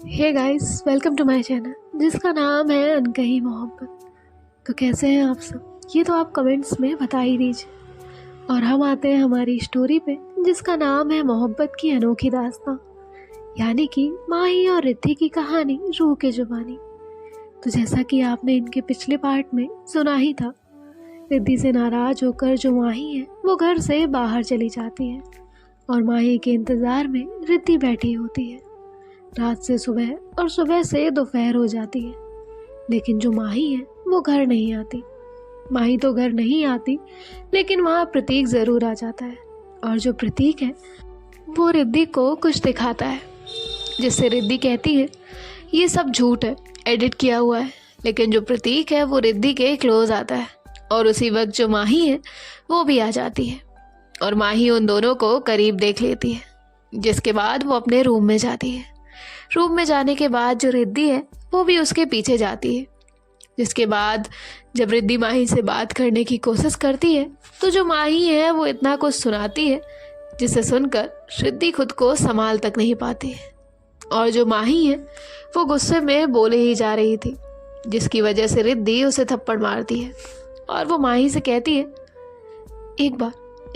Hey guys, welcome to my channel जिसका नाम है अनकही मोहब्बत। तो कैसे हैं आप सब? ये तो आप कमेंट्स में बता ही दीजिए। और हम आते हैं हमारी स्टोरी पे जिसका नाम है मोहब्बत की अनोखी दास्तां, यानी कि माही और रिद्धि की कहानी रूह की जुबानी। तो जैसा कि आपने इनके पिछले पार्ट में सुना ही था, रिद्धि से नाराज होकर जो माही है वो घर से बाहर चली जाती है और माही के इंतज़ार में रिद्धि बैठी होती है। रात से सुबह और सुबह से दोपहर हो जाती है, लेकिन जो माही है वो घर नहीं आती। माही तो घर नहीं आती, लेकिन वहाँ प्रतीक ज़रूर आ जाता है। और जो प्रतीक है वो रिद्धि को कुछ दिखाता है, जिससे रिद्धि कहती है ये सब झूठ है, एडिट किया हुआ है। लेकिन जो प्रतीक है वो रिद्धि के क्लोज आता है और उसी वक्त जो माही है वो भी आ जाती है और माही उन दोनों को करीब देख लेती है। जिसके बाद वो अपने रूम में जाती है। रूम में जाने के बाद जो रिद्धि है वो भी उसके पीछे जाती है। जिसके बाद जब रिद्धि माही से बात करने की कोशिश करती है तो जो माही है वो इतना कुछ सुनाती है जिसे सुनकर रिद्धि खुद को संभाल तक नहीं पाती है। और जो माही है वो गुस्से में बोले ही जा रही थी, जिसकी वजह से रिद्धि उसे थप्पड़ मारती है और वो माही से कहती है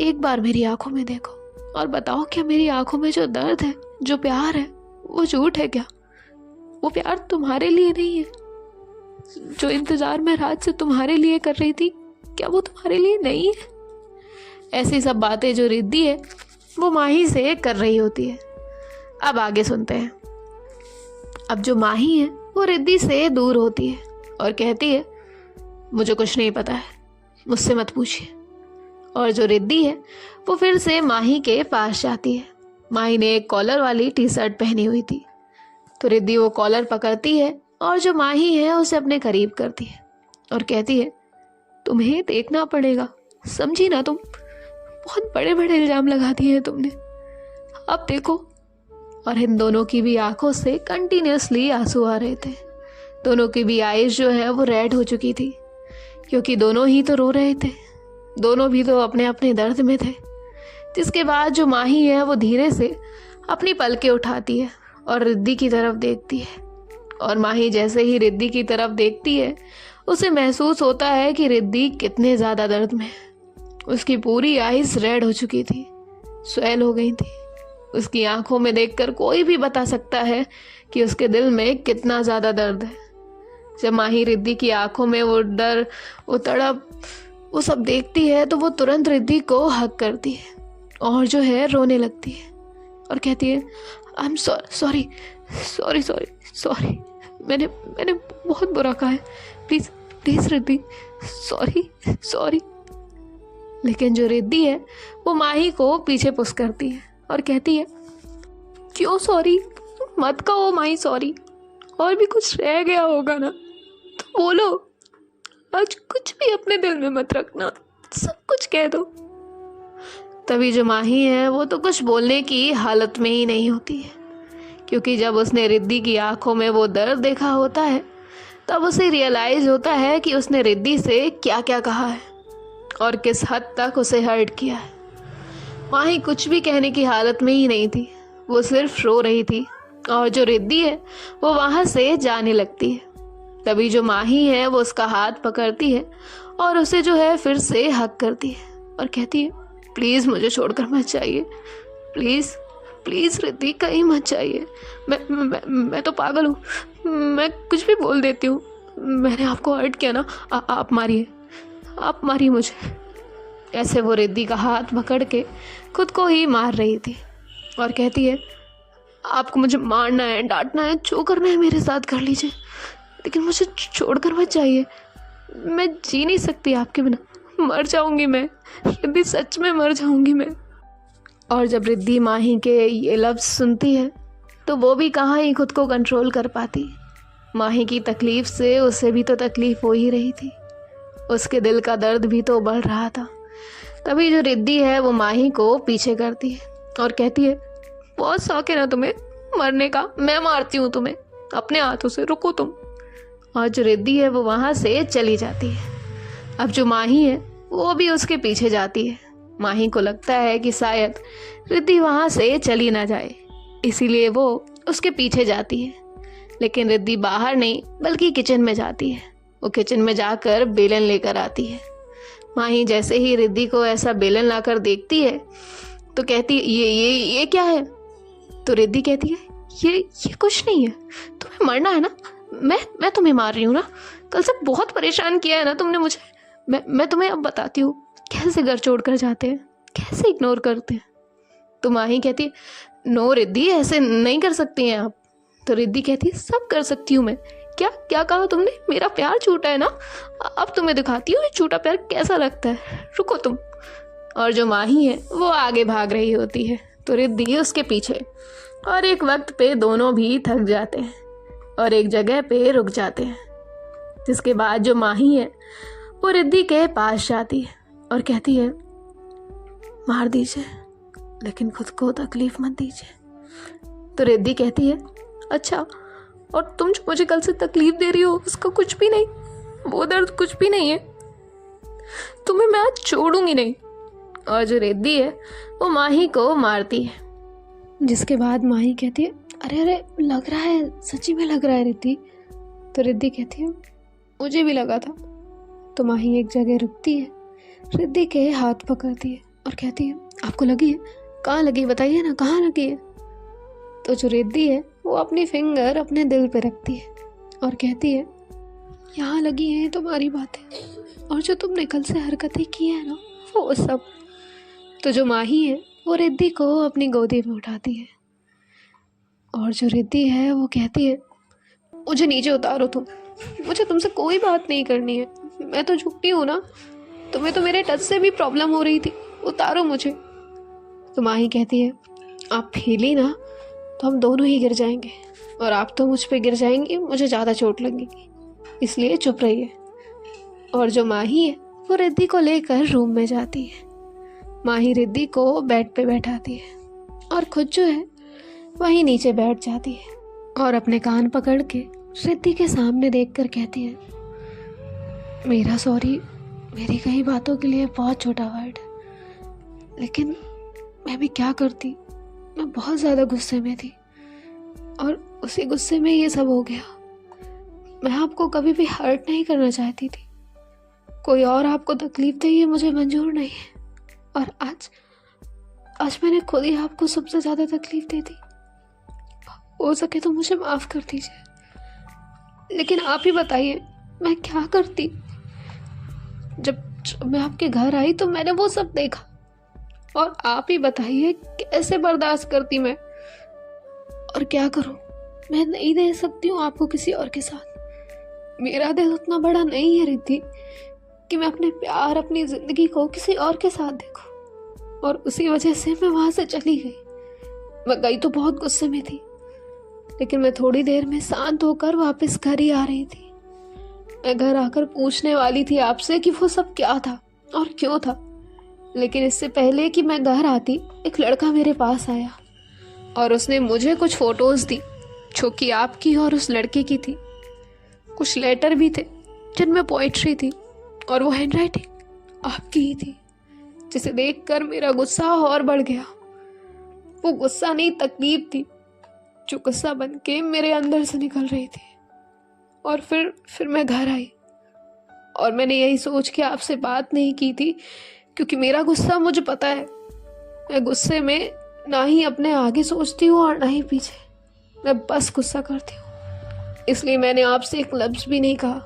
एक बार मेरी आंखों में देखो और बताओ, क्या मेरी आंखों में जो दर्द है, जो प्यार है, वो झूठ है क्या? वो प्यार तुम्हारे लिए नहीं है? जो इंतजार मैं रात से तुम्हारे लिए कर रही थी, क्या वो तुम्हारे लिए नहीं है? ऐसी सब बातें जो रिद्धि है वो माही से कर रही होती है। अब आगे सुनते हैं। अब जो माही है वो रिद्धि से दूर होती है और कहती है मुझे कुछ नहीं पता है, मुझसे मत पूछिए। और जो रिद्धि है वो फिर से माही के पास जाती है। माही ने एक कॉलर वाली टी शर्ट पहनी हुई थी, तो रिद्धि वो कॉलर पकड़ती है और जो माही है उसे अपने करीब करती है और कहती है तुम्हें देखना पड़ेगा, समझी ना तुम? बहुत बड़े बड़े इल्जाम लगा दिए हैं तुमने, अब देखो। और इन दोनों की भी आंखों से कंटिन्यूसली आंसू आ रहे थे। दोनों की भी आईज जो है वो रेड हो चुकी थी, क्योंकि दोनों ही तो रो रहे थे, दोनों भी तो अपने अपने दर्द में थे। जिसके बाद जो माही है वो धीरे से अपनी पलकें उठाती है और रिद्धि की तरफ देखती है। और माही जैसे ही रिद्धि की तरफ देखती है उसे महसूस होता है कि रिद्धि कितने ज़्यादा दर्द में है। उसकी पूरी आईज रेड हो चुकी थी, स्वेल हो गई थी। उसकी आंखों में देखकर कोई भी बता सकता है कि उसके दिल में कितना ज़्यादा दर्द है। जब माही रिद्धि की आंखों में वो डर, वो तड़प, वो सब देखती है तो वो तुरंत रिद्धि को हग करती है और जो है रोने लगती है और कहती है I am sorry sorry sorry sorry, मैंने बहुत बुरा कहा है, please please Riddhi, sorry sorry. लेकिन जो रिद्धि है वो माही को पीछे पुश करती है और कहती है क्यों सॉरी? मत कहो माही सॉरी, और भी कुछ रह गया होगा ना तो बोलो। आज कुछ भी अपने दिल में मत रखना, सब कुछ कह दो। तभी जो माही है वो तो कुछ बोलने की हालत में ही नहीं होती है, क्योंकि जब उसने रिद्धि की आंखों में वो दर्द देखा होता है तब उसे रियलाइज होता है कि उसने रिद्धि से क्या क्या कहा है और किस हद तक उसे हर्ट किया है। माही कुछ भी कहने की हालत में ही नहीं थी, वो सिर्फ रो रही थी और जो रिद्धि है वो वहाँ से जाने लगती है। तभी जो माही है वो उसका हाथ पकड़ती है और उसे जो है फिर से हक करती है और कहती है प्लीज़ मुझे छोड़कर मत जाइए, प्लीज़ प्लीज़ रिद्धि, कहीं मत जाइए। मैं तो पागल हूँ, मैं कुछ भी बोल देती हूँ। मैंने आपको हर्ट किया ना, आप मारिए मुझे। ऐसे वो रिद्धि का हाथ पकड़ के खुद को ही मार रही थी और कहती है आपको मुझे मारना है, डांटना है, जो करना है मेरे साथ कर लीजिए, लेकिन मुझे छोड़कर मत जाइए। मैं जी नहीं सकती आपके बिना, मर जाऊंगी मैं रिद्धि, सच में मर जाऊंगी मैं। और जब रिद्धि माही के ये लफ्ज़ सुनती है तो वो भी कहाँ ही खुद को कंट्रोल कर पाती। माही की तकलीफ़ से उसे भी तो तकलीफ़ हो ही रही थी, उसके दिल का दर्द भी तो बढ़ रहा था। तभी जो रिद्धि है वो माही को पीछे करती है और कहती है बहुत शौक है ना तुम्हें मरने का, मैं मारती हूँ तुम्हें अपने हाथों से, रुको तुम। और जो रिद्धि है वो वहाँ से चली जाती है। अब जो माही है वो भी उसके पीछे जाती है। माही को लगता है कि शायद रिद्धि वहाँ से चली ना जाए, इसीलिए वो उसके पीछे जाती है। लेकिन रिद्धि बाहर नहीं बल्कि किचन में जाती है। वो किचन में जाकर बेलन लेकर आती है। माही जैसे ही रिद्धि को ऐसा बेलन लाकर देखती है तो कहती ये क्या है। तो रिद्धि कहती है ये कुछ नहीं है, तुम्हें मरना है ना, मैं तुम्हें मार रही हूँ ना, कल से बहुत परेशान किया है ना तुमने मुझे। मैं तुम्हें अब बताती हूँ कैसे घर छोड़कर जाते हैं, कैसे इग्नोर करते हैं। तो माही कहती है नो रिद्धि, ऐसे नहीं कर सकती हैं आप। तो रिद्धि कहती है सब कर सकती हूँ मैं। क्या कहा तुमने, मेरा प्यार झूठा है ना, अब तुम्हें दिखाती हूँ ये झूठा प्यार कैसा लगता है, रुको तुम। और जो माही है वो आगे भाग रही होती है तो रिद्धि उसके पीछे। और एक वक्त पे दोनों भी थक जाते हैं और एक जगह पे रुक जाते हैं, जिसके बाद जो माही है वो रिद्धि के पास जाती है और कहती है मार दीजिए लेकिन खुद को तकलीफ मत दीजिए। तो रिद्धि कहती है अच्छा, और तुम जो मुझे कल से तकलीफ दे रही हो उसका कुछ भी नहीं, वो दर्द कुछ भी नहीं है, तुम्हें मैं आज छोड़ूंगी नहीं। और जो रिद्धि है वो माही को मारती है, जिसके बाद माही कहती है अरे लग रहा है, सच्ची में लग रहा है रिद्धि। तो रिद्धि कहती है मुझे भी लगा था। तो माही एक जगह रुकती है, रिद्धि के हाथ पकड़ती है और कहती है आपको लगी है, कहाँ लगी बताइए ना, कहाँ लगी है। तो जो रिद्धि है वो अपनी फिंगर अपने दिल पे रखती है और कहती है यहाँ लगी है तुम्हारी बातें, और जो तुमने कल से हरकतें की है ना वो सब। तो जो माही है वो रिद्धि को अपनी गोदी में उठाती है और जो रिद्धि है वो कहती है मुझे नीचे उतारो तुम, मुझे तुमसे कोई बात नहीं करनी है, मैं तो झुकती हूँ ना, तुम्हें तो मेरे टच से भी प्रॉब्लम हो रही थी, उतारो मुझे। तो माही कहती है आप हिली ना तो हम दोनों ही गिर जाएंगे, और आप तो मुझ पे गिर जाएंगी, मुझे ज़्यादा चोट लगेगी, इसलिए चुप रहिए। और जो माही है वो रिद्धि को लेकर रूम में जाती है। माही रिद्धि को बेड पे बैठाती है और खुद जो है वहीं नीचे बैठ जाती है और अपने कान पकड़ के रिद्धि के सामने देखकर कहती है मेरा सॉरी मेरी कई बातों के लिए बहुत छोटा वर्ड है, लेकिन मैं भी क्या करती, मैं बहुत ज़्यादा गुस्से में थी और उसी गुस्से में ये सब हो गया। मैं आपको कभी भी हर्ट नहीं करना चाहती थी, कोई और आपको तकलीफ दे ये मुझे मंजूर नहीं है, और आज मैंने खुद ही आपको सबसे ज़्यादा तकलीफ दे दी। हो सके तो मुझे माफ़ कर दीजिए, लेकिन आप ही बताइए मैं क्या करती। जब मैं आपके घर आई तो मैंने वो सब देखा, और आप ही बताइए कैसे बर्दाश्त करती मैं, और क्या करूं, मैं नहीं दे सकती हूँ आपको किसी और के साथ। मेरा दिल उतना बड़ा नहीं है रिद्धि कि मैं अपने प्यार अपनी ज़िंदगी को किसी और के साथ देखूं, और उसी वजह से मैं वहाँ से चली गई। मैं गई तो बहुत गुस्से में थी, लेकिन मैं थोड़ी देर में शांत होकर वापस घर ही आ रही थी। मैं घर आकर पूछने वाली थी आपसे कि वो सब क्या था और क्यों था, लेकिन इससे पहले कि मैं घर आती एक लड़का मेरे पास आया और उसने मुझे कुछ फोटोज़ दी जो कि आपकी और उस लड़के की थी। कुछ लेटर भी थे जिनमें पोइट्री थी, और वो हैंडराइटिंग आपकी ही थी, जिसे देखकर मेरा गुस्सा और बढ़ गया। वो गुस्सा नहीं तकलीफ थी जो गुस्सा बन के मेरे अंदर से निकल रही थी। और फिर मैं घर आई और मैंने यही सोच के आपसे बात नहीं की थी, क्योंकि मेरा गुस्सा मुझे पता है, मैं गुस्से में ना ही अपने आगे सोचती हूँ और ना ही पीछे, मैं बस गुस्सा करती हूँ। इसलिए मैंने आपसे एक लफ्ज़ भी नहीं कहा,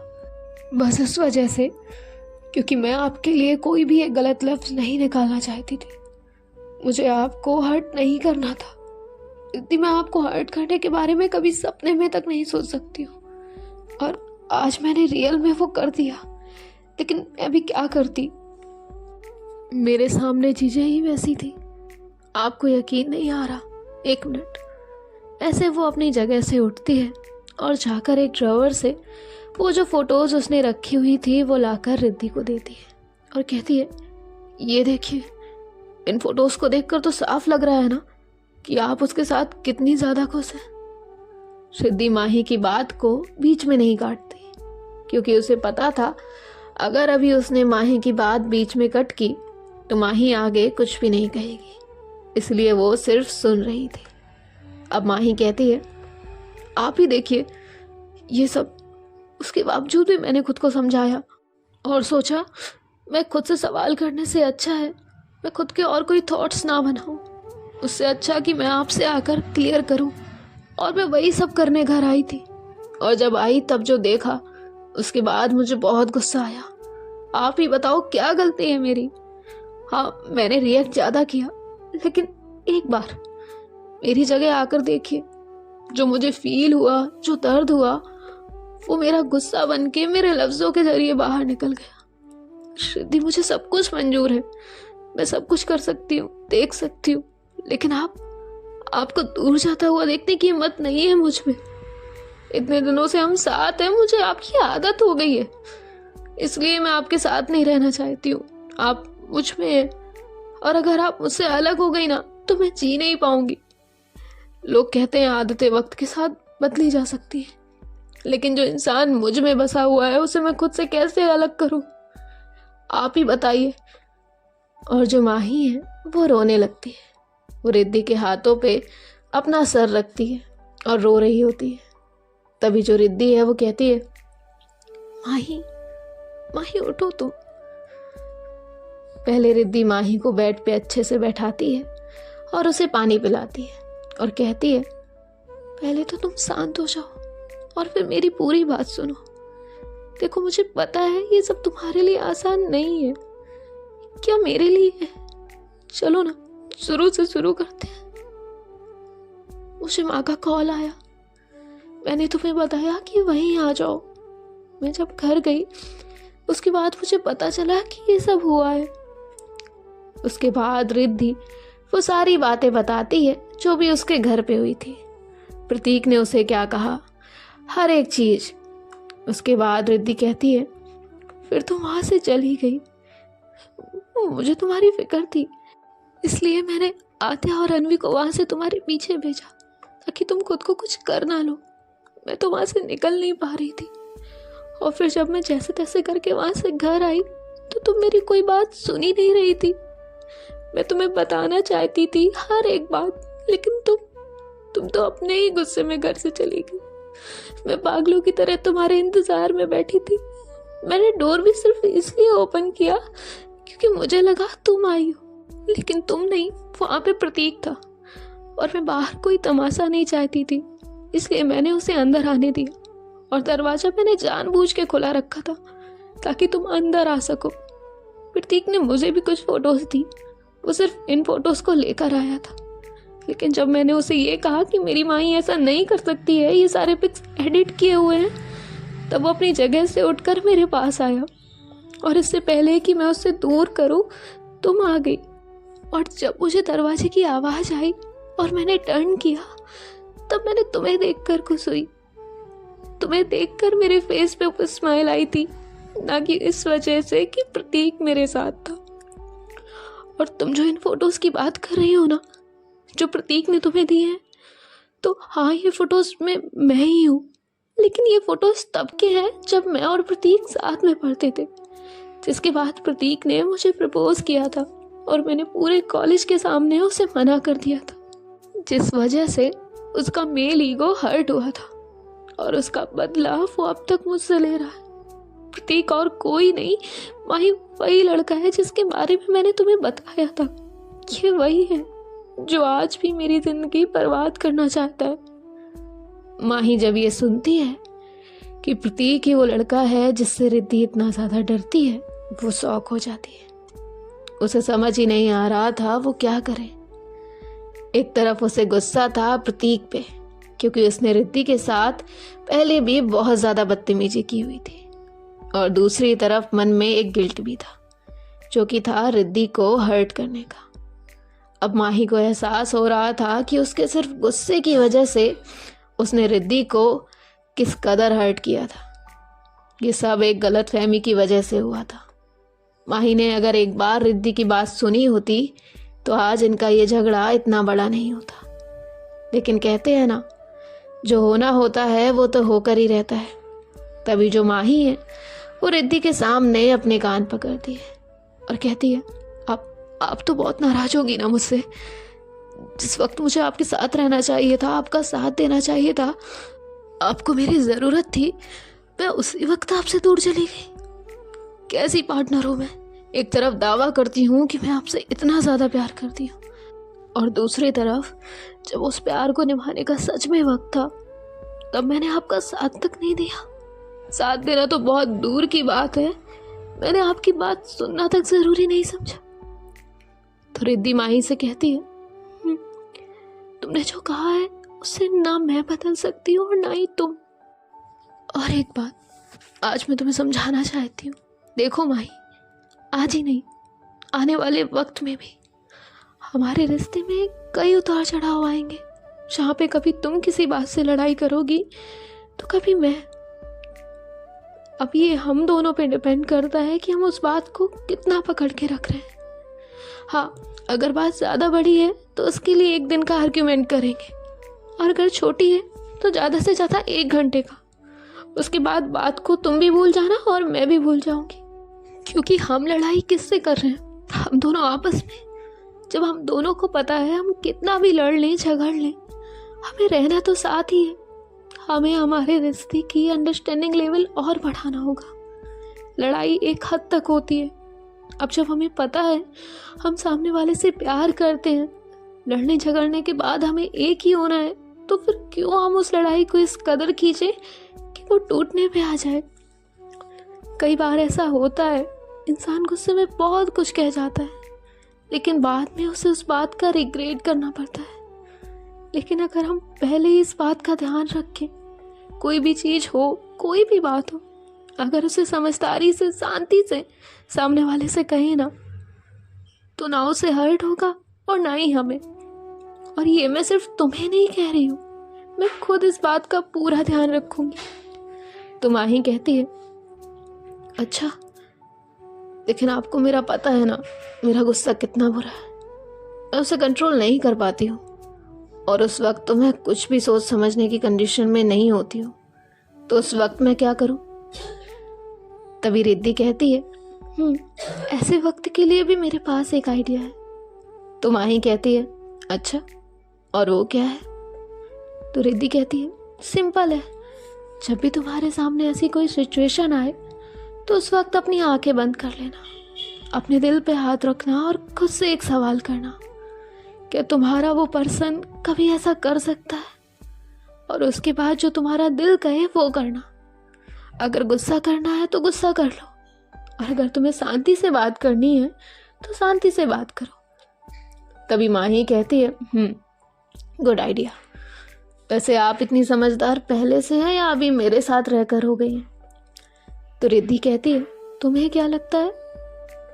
बस इस वजह से क्योंकि मैं आपके लिए कोई भी एक गलत लफ्ज़ नहीं निकालना चाहती थी। मुझे आपको हर्ट नहीं करना था, इतनी मैं आपको हर्ट करने के बारे में कभी सपने में तक नहीं सोच सकती हूँ, और आज मैंने रियल में वो कर दिया। लेकिन मैं भी क्या करती, मेरे सामने चीज़ें ही वैसी थी। आपको यकीन नहीं आ रहा, एक मिनट। ऐसे वो अपनी जगह से उठती है और जाकर एक ड्रॉवर से वो जो फ़ोटोज़ उसने रखी हुई थी वो लाकर रिद्धि को देती है और कहती है ये देखिए, इन फ़ोटोज़ को देखकर तो साफ लग रहा है ना कि आप उसके साथ कितनी ज़्यादा खुश हैं। रिद्धि माही की बात को बीच में नहीं काटती, क्योंकि उसे पता था अगर अभी उसने माही की बात बीच में कट की तो माही आगे कुछ भी नहीं कहेगी, इसलिए वो सिर्फ सुन रही थी। अब माही कहती है आप ही देखिए, ये सब उसके बावजूद भी मैंने खुद को समझाया और सोचा मैं खुद से सवाल करने से अच्छा है मैं खुद के और कोई थॉट्स ना बनाऊं। उससे अच्छा कि मैं आपसे आकर क्लियर करूं। और मैं वही सब करने घर आई थी। और जब आई तब जो देखा उसके बाद मुझे बहुत गुस्सा आया। आप ही बताओ क्या गलती है मेरी। हाँ, मैंने रिएक्ट ज़्यादा किया, लेकिन एक बार मेरी जगह आकर देखिए। जो मुझे फील हुआ, जो दर्द हुआ, वो मेरा गुस्सा बन के मेरे लफ्ज़ों के जरिए बाहर निकल गया। रिद्धि, मुझे सब कुछ मंजूर है, मैं सब कुछ कर सकती हूँ, देख सकती हूँ, लेकिन आपको दूर जाता हुआ देखने की हिम्मत नहीं है मुझ में। इतने दिनों से हम साथ हैं, मुझे आपकी आदत हो गई है, इसलिए मैं आपके साथ नहीं रहना चाहती हूँ। आप मुझ में हैं, और अगर आप मुझसे अलग हो गई ना तो मैं जी नहीं पाऊंगी। लोग कहते हैं आदतें वक्त के साथ बदली जा सकती है, लेकिन जो इंसान मुझ में बसा हुआ है उसे मैं खुद से कैसे अलग करूं? आप ही बताइए। और जो माही है वो रोने लगती है। वो रिद्धि के हाथों पे अपना सर रखती है और रो रही होती है। तभी जो रिद्धि है वो कहती है, माही माही उठो तुम। पहले रिद्धि माही को बेड पे अच्छे से बैठाती है और उसे पानी पिलाती है और कहती है, पहले तो तुम शांत हो जाओ और फिर मेरी पूरी बात सुनो। देखो, मुझे पता है ये सब तुम्हारे लिए आसान नहीं है, क्या मेरे लिए है। चलो ना, शुरू से शुरू करते हैं। मुझे माँ का कॉल आया, मैंने तुम्हें बताया कि वहीं आ जाओ। मैं जब घर गई उसके बाद मुझे पता चला कि ये सब हुआ है। उसके बाद रिद्धि वो सारी बातें बताती है जो भी उसके घर पे हुई थी। प्रतीक ने उसे क्या कहा, हर एक चीज। उसके बाद रिद्धि कहती है, फिर तुम वहां से चली गई। मुझे तुम्हारी फिक्र थी, इसलिए मैंने आत्या और अनवी को वहां से तुम्हारे पीछे भेजा ताकि तुम खुद को कुछ कर ना लो। मैं तो वहां से निकल नहीं पा रही थी, और फिर जब मैं जैसे तैसे करके वहां से घर आई तो तुम मेरी कोई बात सुनी नहीं रही थी। मैं तुम्हें बताना चाहती थी हर एक बात, लेकिन तुम तो अपने ही गुस्से में घर से चली गई। मैं पागलों की तरह तुम्हारे इंतजार में बैठी थी। मैंने डोर भी सिर्फ इसलिए ओपन किया क्योंकि मुझे लगा तुम आई हो, लेकिन तुम नहीं, वहां पे प्रतीक था। और मैं बाहर कोई तमाशा नहीं चाहती थी, इसलिए मैंने उसे अंदर आने दिया, और दरवाजा मैंने जानबूझ के खुला रखा था ताकि तुम अंदर आ सको। प्रतीक ने मुझे भी कुछ फोटोज दी, वो सिर्फ इन फोटोज को लेकर आया था। लेकिन जब मैंने उसे ये कहा कि मेरी माँ ही ऐसा नहीं कर सकती है, ये सारे पिक्स एडिट किए हुए हैं, तब वो अपनी जगह से उठकर मेरे पास आया, और इससे पहले कि मैं उससे दूर करूं तुम आ गई। और जब मुझे दरवाजे की आवाज आई और मैंने टर्न किया, तब मैंने तुम्हें देखकर खुश हुई। तुम्हें देखकर मेरे फेस पे वो स्माइल आई थी, ना कि इस वजह से कि प्रतीक मेरे साथ था। और तुम जो इन फोटोज की बात कर रही हो ना, जो प्रतीक ने तुम्हें दिए हैं, तो हाँ, ये फोटोज में मैं ही हूँ, लेकिन ये फोटोज तब के हैं जब मैं और प्रतीक साथ में पढ़ते थे, जिसके बाद प्रतीक ने मुझे प्रपोज किया था और मैंने पूरे कॉलेज के सामने उसे मना कर दिया था, जिस वजह से उसका मेल ईगो हर्ट हुआ था, और उसका बदला वो अब तक मुझसे ले रहा है। प्रतीक और कोई नहीं, वही लड़का है जिसके बारे में मैंने तुम्हें बताया था। ये वही है जो आज भी मेरी जिंदगी बर्बाद करना चाहता है। माही जब ये सुनती है कि प्रतीक ही वो लड़का है जिससे रिद्धि इतना ज्यादा डरती है, वो शॉक हो जाती है। उसे समझ ही नहीं आ रहा था वो क्या करे। एक तरफ उसे गुस्सा था प्रतीक पे, क्योंकि उसने रिद्धि के साथ पहले भी बहुत ज्यादा बदतमीजी की हुई थी, और दूसरी तरफ मन में एक गिल्ट भी था, जो कि था रिद्धि को हर्ट करने का। अब माही को एहसास हो रहा था कि उसके सिर्फ गुस्से की वजह से उसने रिद्धि को किस कदर हर्ट किया था। ये सब एक गलतफहमी की वजह से हुआ था। माही ने अगर एक बार रिद्धि की बात सुनी होती तो आज इनका ये झगड़ा इतना बड़ा नहीं होता। लेकिन कहते हैं ना, जो होना होता है वो तो होकर ही रहता है। तभी जो माही है वो रिद्धि के सामने अपने कान पकड़ती है और कहती है, आप तो बहुत नाराज होगी ना मुझसे। जिस वक्त मुझे आपके साथ रहना चाहिए था, आपका साथ देना चाहिए था, आपको मेरी ज़रूरत थी, मैं उसी वक्त आपसे दूर चली गई। कैसी पार्टनर हूँ मैं? एक तरफ दावा करती हूँ कि मैं आपसे इतना ज़्यादा प्यार करती हूँ, और दूसरी तरफ जब उस प्यार को निभाने का सच में वक्त था, तब मैंने आपका साथ तक नहीं दिया। साथ देना तो बहुत दूर की बात है, मैंने आपकी बात सुनना तक ज़रूरी नहीं समझा। तो रिद्धि माही से कहती है, तुमने जो कहा है उससे ना मैं बदल सकती हूँ और ना ही तुम। और एक बात आज मैं तुम्हें समझाना चाहती हूँ। देखो माही, आज ही नहीं, आने वाले वक्त में भी हमारे रिश्ते में कई उतार चढ़ाव आएंगे, जहाँ पे कभी तुम किसी बात से लड़ाई करोगी तो कभी मैं। अब ये हम दोनों पे डिपेंड करता है कि हम उस बात को कितना पकड़ के रख रहे हैं। हाँ, अगर बात ज़्यादा बड़ी है तो उसके लिए एक दिन का आर्ग्यूमेंट करेंगे, और अगर छोटी है तो ज़्यादा से ज़्यादा 1 घंटे का। उसके बाद बात को तुम भी भूल जाना और मैं भी भूल जाऊंगी, क्योंकि हम लड़ाई किससे कर रहे हैं? हम दोनों आपस में। जब हम दोनों को पता है हम कितना भी लड़ लें झगड़ लें, हमें रहना तो साथ ही है। हमें हमारे रिश्ते की अंडरस्टैंडिंग लेवल और बढ़ाना होगा। लड़ाई एक हद तक होती है। अब जब हमें पता है हम सामने वाले से प्यार करते हैं, लड़ने झगड़ने के बाद हमें एक ही होना है, तो फिर क्यों हम उस लड़ाई को इस कदर खींचे कि वो टूटने पे आ जाए। कई बार ऐसा होता है, इंसान गुस्से में बहुत कुछ कह जाता है, लेकिन बाद में उसे उस बात का रिग्रेट करना पड़ता है। लेकिन अगर हम पहले ही इस बात का ध्यान रखें, कोई भी चीज़ हो, कोई भी बात हो, अगर उसे समझदारी से, शांति से सामने वाले से कहें ना, तो ना उसे हर्ट होगा और ना ही हमें। और ये मैं सिर्फ तुम्हें नहीं कह रही हूँ, मैं खुद इस बात का पूरा ध्यान रखूंगी। तो माही कहती है, अच्छा, लेकिन आपको मेरा पता है ना, मेरा गुस्सा कितना बुरा है। मैं उसे कंट्रोल नहीं कर पाती हूँ, और उस वक्त तो मैं कुछ भी सोच समझने की कंडीशन में नहीं होती हूँ। तो उस वक्त मैं क्या करूँ? तभी रिद्धि कहती है, ऐसे वक्त के लिए भी मेरे पास एक आइडिया है। तो माही कहती है, अच्छा, और वो क्या है? तो रिद्धि कहती है, सिंपल है। जब भी तुम्हारे सामने ऐसी कोई सिचुएशन आए तो उस वक्त अपनी आंखें बंद कर लेना, अपने दिल पे हाथ रखना और खुद से एक सवाल करना, क्या तुम्हारा वो पर्सन कभी ऐसा कर सकता है? और उसके बाद जो तुम्हारा दिल कहे वो करना। अगर गुस्सा करना है तो गुस्सा कर लो, और अगर तुम्हें शांति से बात करनी है तो शांति से बात करो। तभी माही कहती है, गुड आइडिया। वैसे आप इतनी समझदार पहले से हैं या अभी मेरे साथ रहकर हो गई हैं? तो रिद्धि कहती है, तुम्हें क्या लगता है?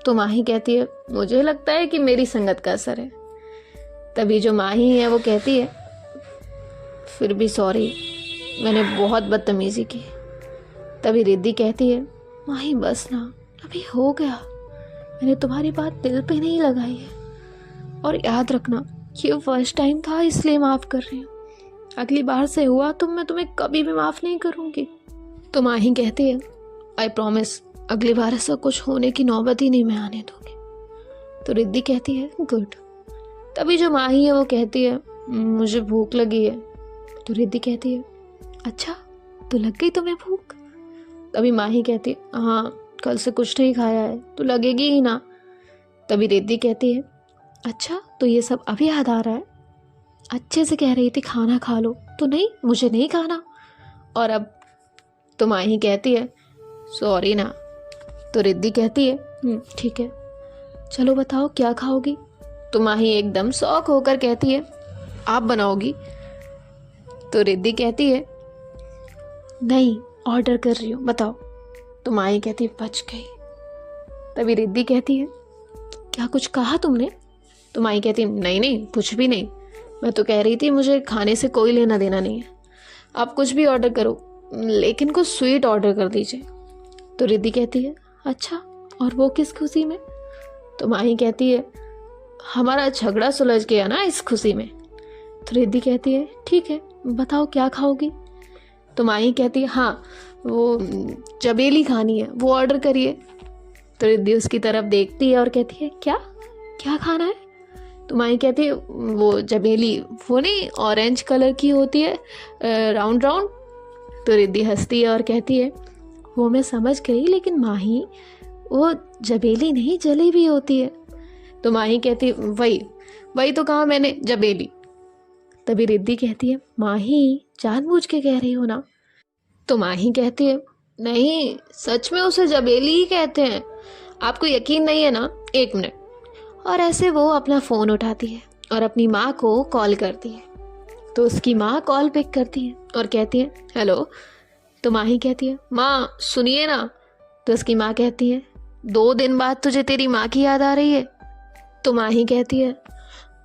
तो माही कहती है, मुझे लगता है कि मेरी संगत का असर है। तभी जो माही है वो कहती है, फिर भी सॉरी, मैंने बहुत बदतमीजी की। तभी रिद्धि कहती है, माही बस ना, अभी हो गया, मैंने तुम्हारी बात दिल पे नहीं लगाई है, और याद रखना ये फर्स्ट टाइम था इसलिए माफ़ कर रही हूँ। अगली बार से हुआ तो मैं तुम्हें कभी भी माफ़ नहीं करूँगी। तो माही कहती है, आई प्रॉमिस, अगली बार ऐसा कुछ होने की नौबत ही नहीं मैं आने दूंगी। तो रिद्धि कहती है, गुड। तभी जो माही है वो कहती है, मुझे भूख लगी है। तो रिद्धि कहती है, अच्छा, तो लग गई तुम्हें भूख? तभी माही कहती है, हाँ, कल से कुछ नहीं खाया है तो लगेगी ही ना। तभी रिद्धि कहती है, अच्छा, तो ये सब अभी याद आ रहा है? अच्छे से कह रही थी खाना खा लो, तो नहीं, मुझे नहीं खाना। और अब? तो माही कहती है, सॉरी ना। तो रिद्धि कहती है, ठीक है, चलो बताओ क्या खाओगी? तो माही एकदम शौक होकर कहती है, आप बनाओगी? तो रिद्धि कहती है, नहीं, ऑर्डर कर रही हूँ, बताओ। तो माही कहती है, बच गई। तभी रिद्धि कहती है, क्या कुछ कहा तुमने? तो माही कहती है, नहीं नहीं, कुछ भी नहीं, मैं तो कह रही थी मुझे खाने से कोई लेना देना नहीं है, आप कुछ भी ऑर्डर करो, लेकिन कुछ स्वीट ऑर्डर कर दीजिए। तो रिद्धि कहती है, अच्छा, और वो किस खुशी में? तो माही कहती है, हमारा झगड़ा सुलझ गया ना इस खुशी में। तो रिद्धि कहती है, ठीक है, बताओ क्या खाओगी? तो माही कहती है, हाँ, वो चबेली खानी है, वो ऑर्डर करिए। तो रिद्धि उसकी तरफ देखती है और कहती है, क्या क्या खाना है? तो माही कहती है, वो चबेली, वो नहीं, ऑरेंज कलर की होती है, राउंड राउंड, तो रिद्धि हंसती है और कहती है, वो मैं समझ गई, लेकिन माही वो जबेली नहीं जलेबी होती है। तो माही कहती है, वही वही तो कहा मैंने, जबेली। तभी रिद्धि कहती है, माही जानबूझ के कह रही हो ना? तो माही कहती है, नहीं, सच में उसे जबेली ही कहते हैं, आपको यकीन नहीं है ना? 1 मिनट। और ऐसे वो अपना फ़ोन उठाती है और अपनी माँ को कॉल करती है। तो उसकी माँ कॉल पिक करती है और कहती है, हेलो। तो माही कहती है, माँ सुनिए ना। तो उसकी माँ कहती है, 2 दिन बाद तुझे तेरी माँ की याद आ रही है? तो माही कहती है,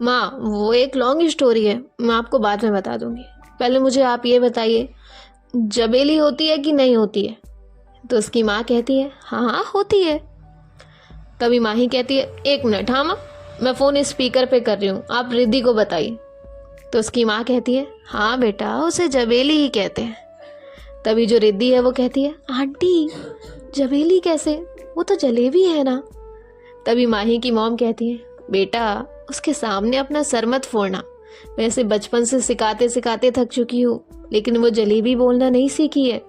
माँ वो एक लॉन्ग स्टोरी है, मैं आपको बाद में बता दूंगी, पहले मुझे आप ये बताइए, जबेली होती है कि नहीं होती है? तो उसकी माँ कहती है, हाँ हाँ होती है। तभी माही कहती है, 1 मिनट, हाँ माँ, मैं फ़ोन स्पीकर पे कर रही हूँ, आप रिद्धि को बताइए। तो उसकी माँ कहती है, हाँ बेटा, उसे जबेली ही कहते हैं। तभी जो रिद्धि है वो कहती है, आंटी जबेली कैसे, वो तो जलेबी है ना। तभी माही की मॉम कहती है, बेटा उसके सामने अपना सर मत फोड़ना, मैं इसे बचपन से सिखाते सिखाते थक चुकी हूँ, लेकिन वो जलेबी बोलना नहीं सीखी है।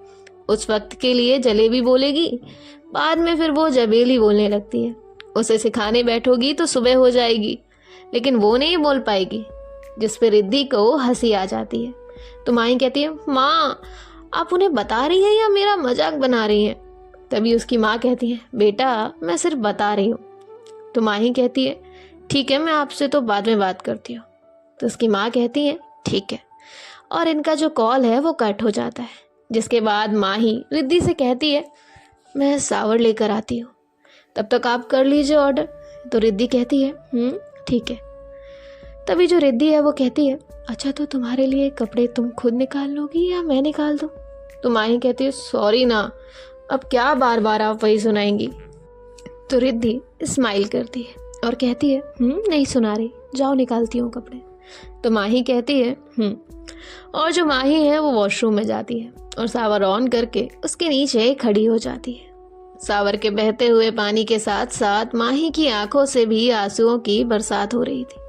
उस वक्त के लिए जलेबी बोलेगी, बाद में फिर वो जबेली बोलने लगती है। उसे सिखाने बैठोगी तो सुबह हो जाएगी, लेकिन वो नहीं बोल पाएगी। जिस पे रिद्धि को हंसी आ जाती है। तो माही कहती है, माँ आप उन्हें बता रही हैं या मेरा मजाक बना रही हैं? तभी उसकी माँ कहती है, बेटा मैं सिर्फ बता रही हूँ। तो माही कहती है, ठीक है, मैं आपसे तो बाद में बात करती हूँ। तो उसकी माँ कहती है, ठीक है। और इनका जो कॉल है वो कट हो जाता है। जिसके बाद माही रिद्धि से कहती है, मैं सावर लेकर आती हूँ, तब तक आप कर लीजिए ऑर्डर। तो रिद्धि कहती है, ठीक है। तभी जो रिद्धि है वो कहती है, अच्छा तो तुम्हारे लिए कपड़े तुम खुद निकाल लोगी या मैं निकाल दूँ? तो माही कहती है, सॉरी ना, अब क्या बार बार आप वही सुनाएंगी। तो रिद्धि स्माइल करती है और कहती है, नहीं सुना रही, जाओ निकालती हूँ कपड़े। तो माही कहती है, और जो माही है वो वॉशरूम में जाती है और सावर ऑन करके उसके नीचे खड़ी हो जाती है। सावर के बहते हुए पानी के साथ साथ माही की आंखों से भी आंसुओं की बरसात हो रही थी,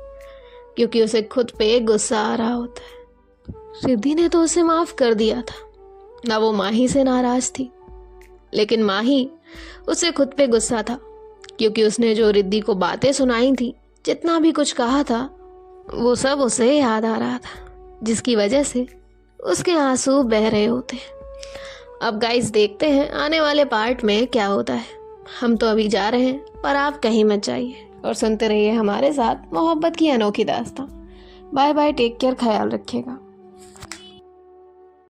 क्योंकि उसे खुद पे गुस्सा आ रहा होता है। रिद्धि ने तो उसे माफ कर दिया था, ना वो माही से नाराज थी, लेकिन माही उसे खुद पे गुस्सा था, क्योंकि उसने जो रिद्धि को बातें सुनाई थी, जितना भी कुछ कहा था, वो सब उसे याद आ रहा था, जिसकी वजह से उसके आंसू बह रहे होते। अब गाइस देखते हैं आने वाले पार्ट में क्या होता है। हम तो अभी जा रहे हैं, पर आप कहीं मत जाइए और सुनते रहिए हमारे साथ मोहब्बत की अनोखी दास्तां। बाय बाय, टेक केयर, ख्याल रखिएगा।